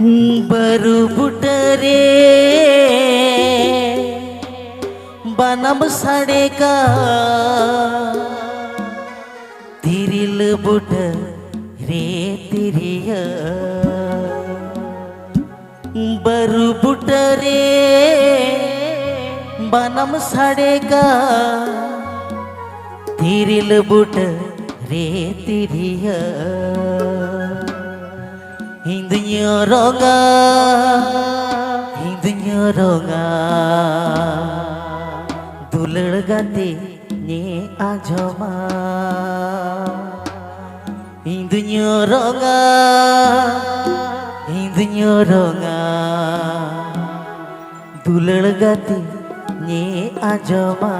baru butare banam sadeka tiril butare tiriya baru butare banam sadeka tiril butare tiriya Hindunya ronga dulad gati nye ajoma Hindunya ronga dulad gati nye ajoma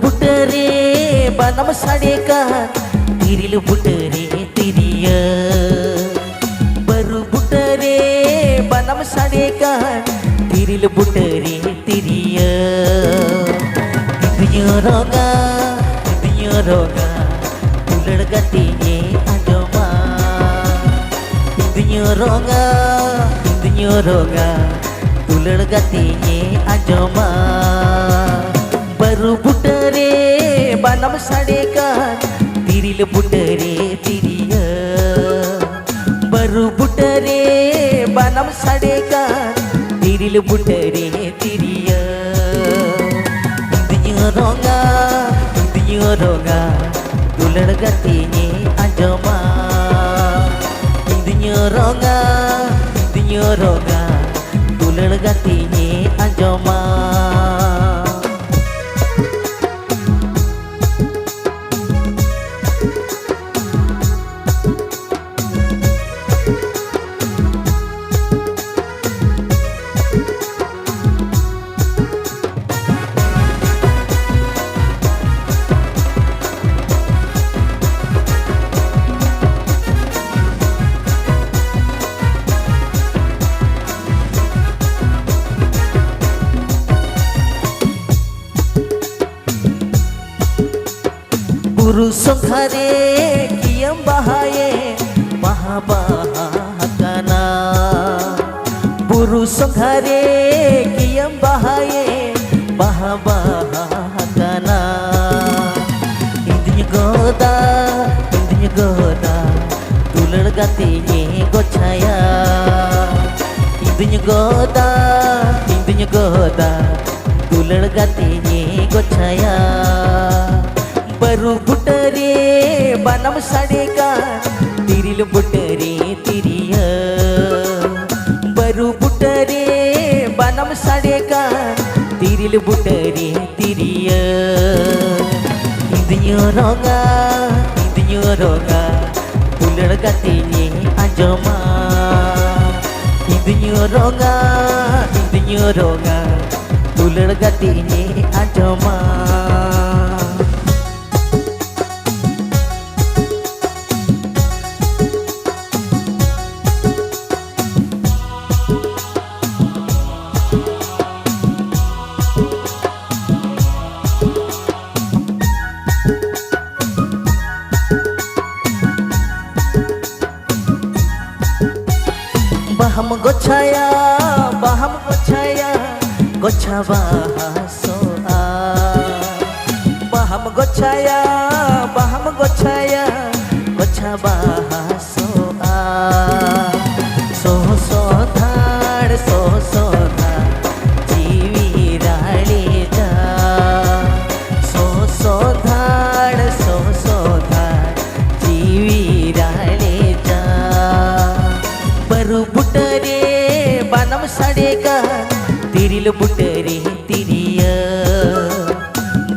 Butare banam sadeka tiril butare tiriya baru butare banam sadeka tiril butare tiriya Hindunya ronga dulad gati nye ajoma Hindunya ronga dulad gati nye ajoma baru butare banam sadeka tiril butare tiriya baru butare banam sadeka tiril butare tiriya Hindunya ronga dulad gati nye ajoma Hindunya ronga dulad gati nye ajoma Buru songkhare kiyam bahaye mahabahakana Buru songkhare kiyam bahaye mahabahakana Hindunya goda dulad gati nye gochaya Hindunya goda dulad gati nye gochaya baru butare banam sadeka tiril butare tiriya baru butare banam sadeka tiril butare tiriya Hindunya ronga dulad gati nye ajoma Hindunya ronga dulad gati nye ajoma Baham gochaya gocha bahasoa Baham gochaya gocha bahasoa So dhad jivi rali ja So dhad jivi rali ja baru butare banam sadeka tiril butare tiriya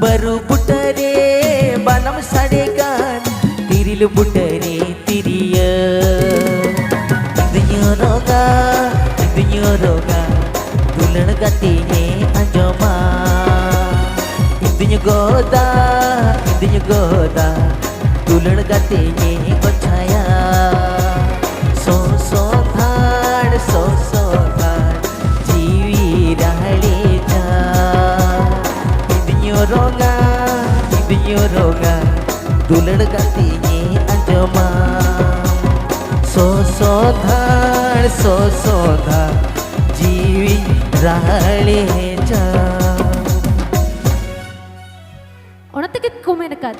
baru butare banam sadeka tiril butare tiriya Hindunya ronga dulad gati nye ajoma Hindunya goda dulad gati nye gochaya So dhad jivi rali ja दुलड़ गाती ये अंजमा सोधा जीवी राले जा Orang tak kau main dekat.